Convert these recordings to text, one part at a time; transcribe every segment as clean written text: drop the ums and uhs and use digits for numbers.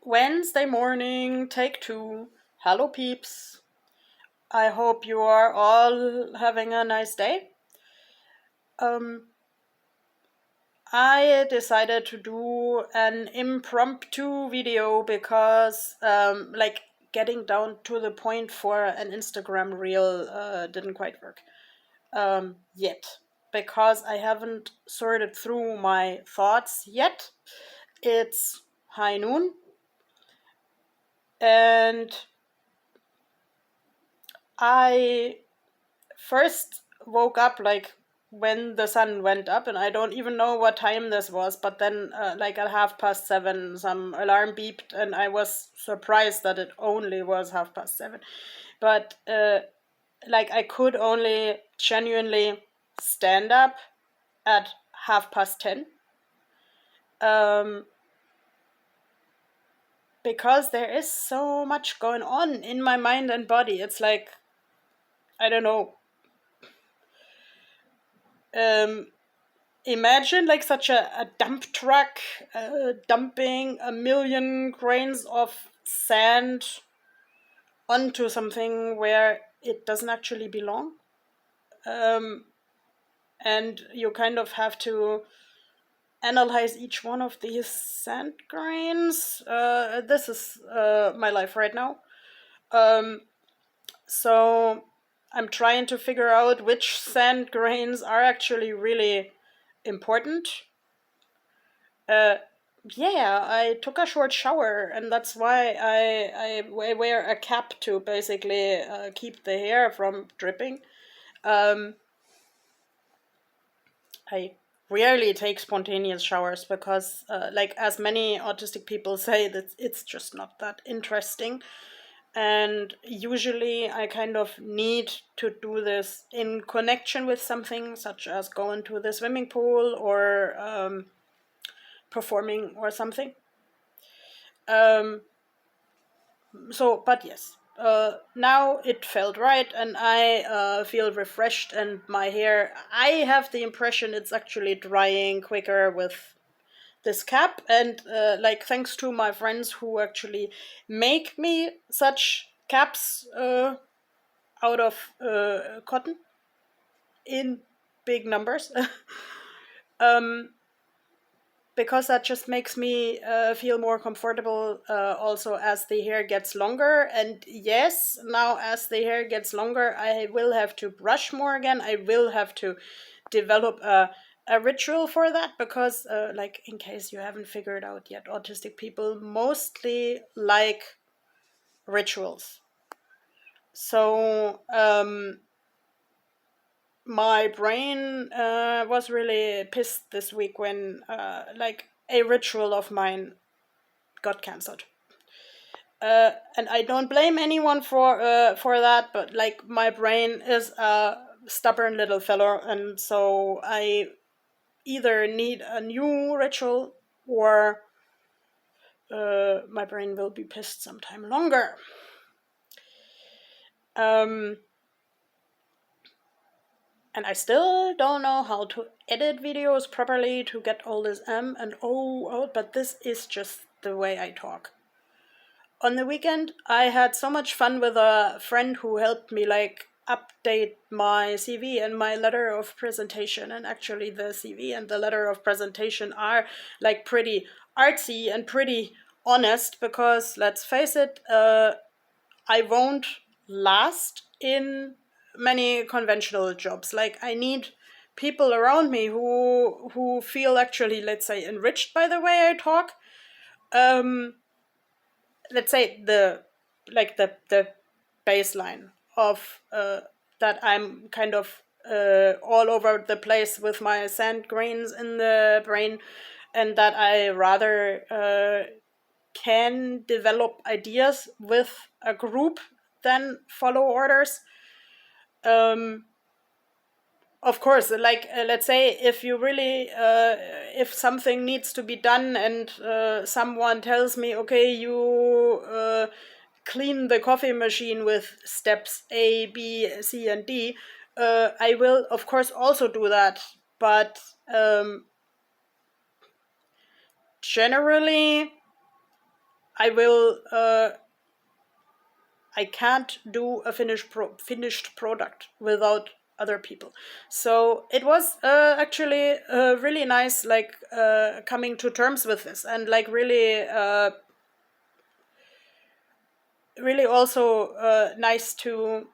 Wednesday morning, take two. Hello, peeps. I hope you are all having a nice day. I decided to do an impromptu video because, getting down to the point for an Instagram reel didn't quite work yet because I haven't sorted through my thoughts yet. It's high noon, and I first woke up when the sun went up, and I don't even know what time this was, but then at 7:30 some alarm beeped, and I was surprised that it only was 7:30. But I could only genuinely stand up at 10:30, because there is so much going on in my mind and body. It's like, I don't know, imagine such a dump truck dumping a million grains of sand onto something where it doesn't actually belong. And you kind of have to analyze each one of these sand grains. This is my life right now. So I'm trying to figure out which sand grains are actually really important. I took a short shower, and that's why I wear a cap to basically keep the hair from dripping. I rarely take spontaneous showers because, as many autistic people say, that it's just not that interesting. And usually I kind of need to do this in connection with something, such as going to the swimming pool or performing or something. But yes, now it felt right, and I feel refreshed, and my hair, I have the impression it's actually drying quicker with this cap, and thanks to my friends who actually make me such caps out of cotton in big numbers. Because that just makes me feel more comfortable also as the hair gets longer. And yes, now as the hair gets longer, I will have to brush more again. I will have to develop a ritual for that, because in case you haven't figured out yet, autistic people mostly like rituals. So my brain was really pissed this week when a ritual of mine got cancelled. And I don't blame anyone for that, but my brain is a stubborn little fellow, and so I either need a new ritual, or my brain will be pissed sometime longer. And I still don't know how to edit videos properly to get all this M and O out, but this is just the way I talk. On the weekend, I had so much fun with a friend who helped me update my CV and my letter of presentation. And actually the CV and the letter of presentation are pretty artsy and pretty honest, because let's face it, I won't last in many conventional jobs. I need people around me who feel actually, let's say, enriched by the way I talk. Let's say the baseline of that I'm kind of all over the place with my sand grains in the brain, and that I rather can develop ideas with a group than follow orders. Of course, let's say if you really if something needs to be done, and someone tells me, okay, you clean the coffee machine with steps A, B, C, and D, I will of course also do that. But generally I will I can't do a finished product without other people. So it was actually really nice, like coming to terms with this, and like really also nice to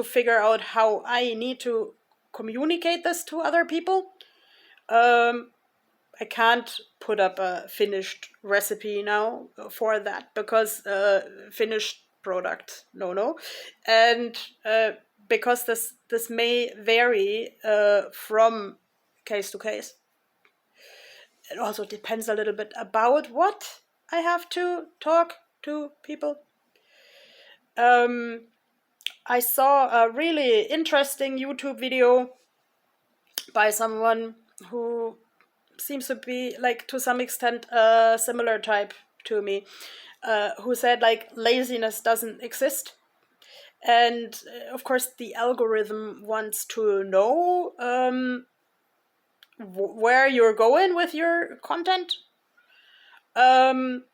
figure out how I need to communicate this to other people. Um, I can't put up a finished recipe now for that, because finished product, no, and because this may vary from case to case. It also depends a little bit about what I have to talk to people. Um, I saw a really interesting YouTube video by someone who seems to be, like, to some extent a similar type to me, who said, like, laziness doesn't exist. And of course the algorithm wants to know where you're going with your content. um,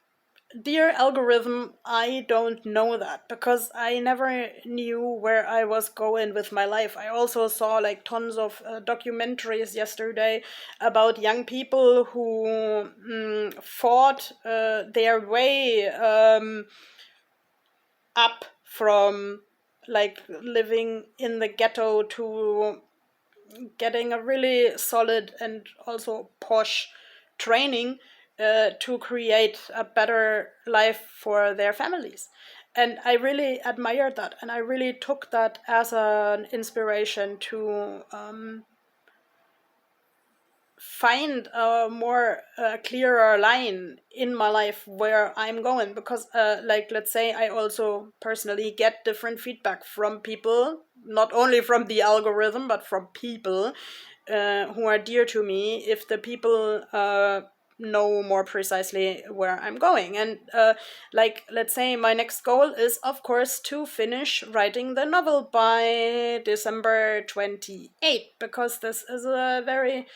Dear algorithm, I don't know that, because I never knew where I was going with my life. I also saw like tons of documentaries yesterday about young people who fought their way up from like living in the ghetto to getting a really solid and also posh training to create a better life for their families. And I really admired that, and I really took that as an inspiration to find a more clearer line in my life where I'm going, because like, let's say I also personally get different feedback from people, not only from the algorithm but from people who are dear to me, if the people know more precisely where I'm going. And like, let's say my next goal is of course to finish writing the novel by December 28th, because this is a very,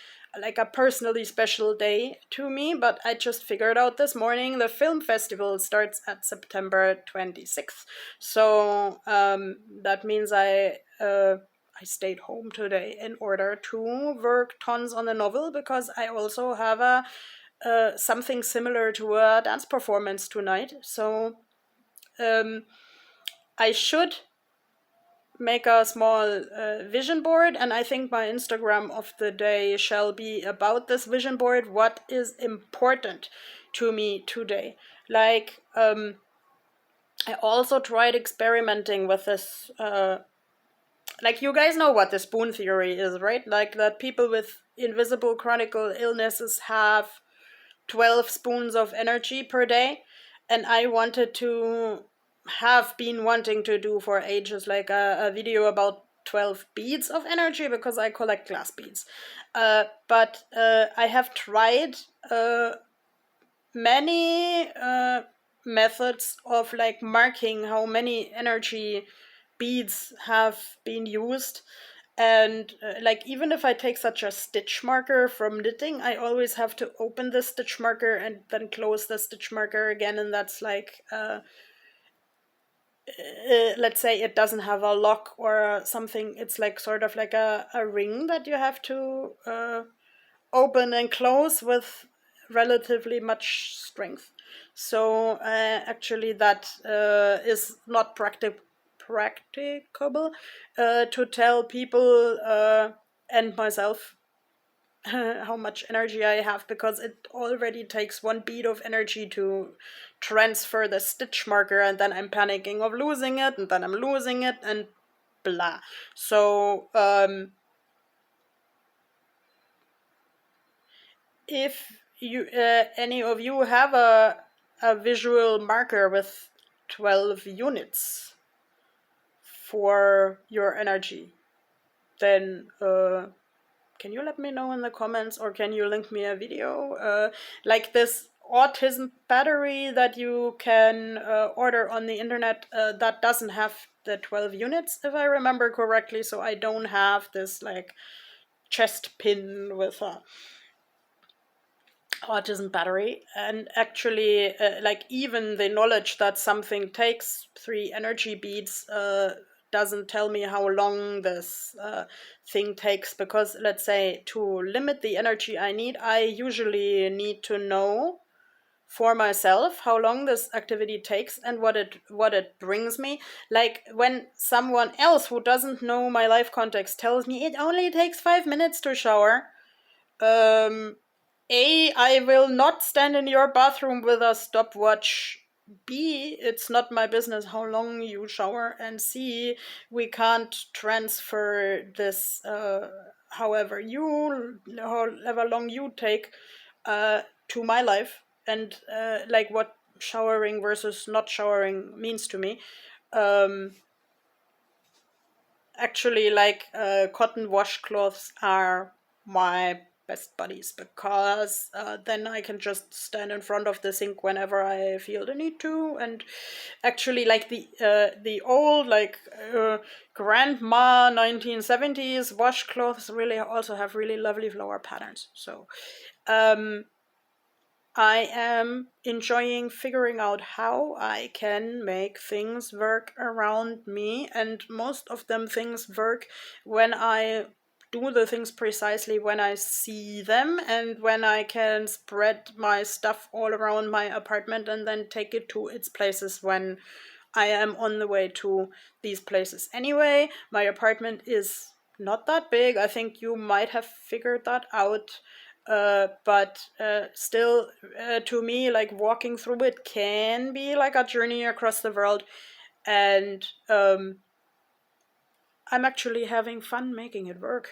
like, a personally special day to me. But I just figured out this morning the film festival starts at September 26th. So that means I stayed home today in order to work tons on the novel, because I also have a something similar to a dance performance tonight. So I should make a small vision board, and I think my Instagram of the day shall be about this vision board. What is important to me today? Like, I also tried experimenting with this. Like, you guys know what the spoon theory is, right? Like, that people with invisible chronic illnesses have 12 spoons of energy per day. And I wanted to have been wanting to do for ages, like a video about 12 beads of energy, because I collect glass beads. But I have tried many methods of like marking how many energy beads have been used. And like, even if I take such a stitch marker from knitting, I always have to open the stitch marker and then close the stitch marker again. And that's like let's say it doesn't have a lock or something. It's like sort of like a ring that you have to open and close with relatively much strength. So actually that is not practicable to tell people and myself how much energy I have, because it already takes one bead of energy to transfer the stitch marker, and then I'm panicking of losing it, and then I'm losing it, and blah. So if you any of you have a visual marker with 12 units for your energy, then can you let me know in the comments, or can you link me a video? Like this autism battery that you can order on the internet, that doesn't have the 12 units, if I remember correctly. So I don't have this like chest pin with a autism battery, and actually like even the knowledge that something takes 3 energy beats doesn't tell me how long this thing takes, because let's say to limit the energy I need, I usually need to know for myself how long this activity takes and what it brings me. Like when someone else who doesn't know my life context tells me it only takes 5 minutes to shower, um I will not stand in your bathroom with a stopwatch. B, it's not my business how long you shower. And C, we can't transfer this however long you take to my life, and like what showering versus not showering means to me. Um, Actually, like cotton washcloths are my best buddies, because then I can just stand in front of the sink whenever I feel the need to. And actually, like the old like grandma 1970s washcloths really also have really lovely flower patterns. So I am enjoying figuring out how I can make things work around me, and most of them things work when I do the things precisely when I see them, and when I can spread my stuff all around my apartment and then take it to its places when I am on the way to these places. Anyway, my apartment is not that big. I think you might have figured that out. But still, to me, like walking through it can be like a journey across the world. And I'm actually having fun making it work.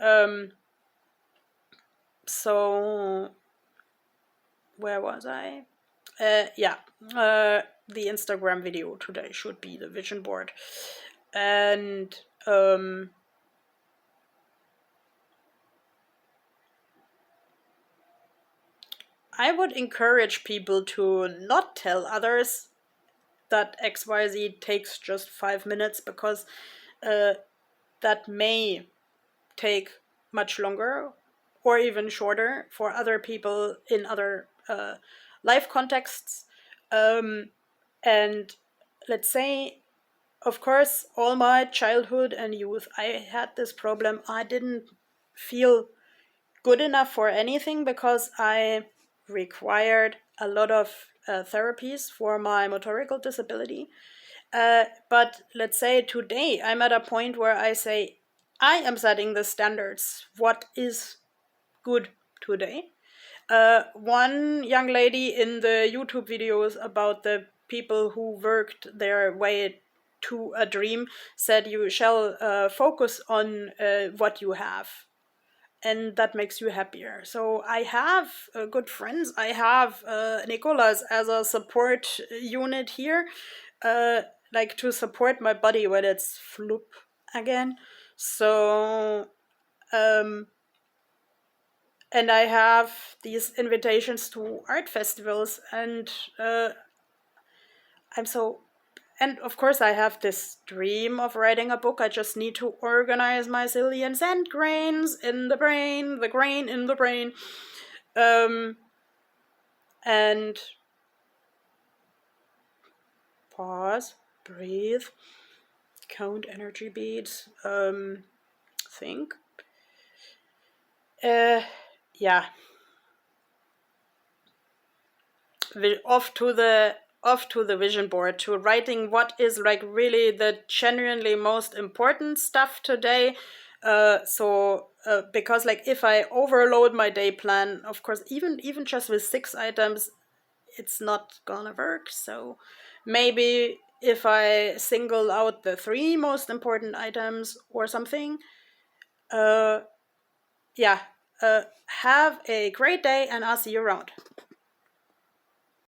um, so, where was I? Yeah, the Instagram video today should be the vision board. And I would encourage people to not tell others that XYZ takes just 5 minutes, because that may take much longer or even shorter for other people in other life contexts. And let's say, of course, all my childhood and youth, I had this problem. I didn't feel good enough for anything because I required a lot of therapies for my motorical disability. But let's say today I'm at a point where I say, I am setting the standards. What is good today? One young lady in the YouTube videos about the people who worked their way to a dream said, you shall focus on what you have, and that makes you happier. So I have good friends. I have Nicolas as a support unit here, like to support my body when it's floop again. So and I have these invitations to art festivals, and I'm so, and of course I have this dream of writing a book. I just need to organize my zillion sand grains in the brain, the grain in the brain. And pause, breathe, count energy beads, think. Yeah. Off to the vision board, to writing what is like really the genuinely most important stuff today. Because like if I overload my day plan, of course, even just with 6 items, it's not gonna work. So maybe if I single out the 3 most important items or something. Yeah. Have a great day, and I'll see you around.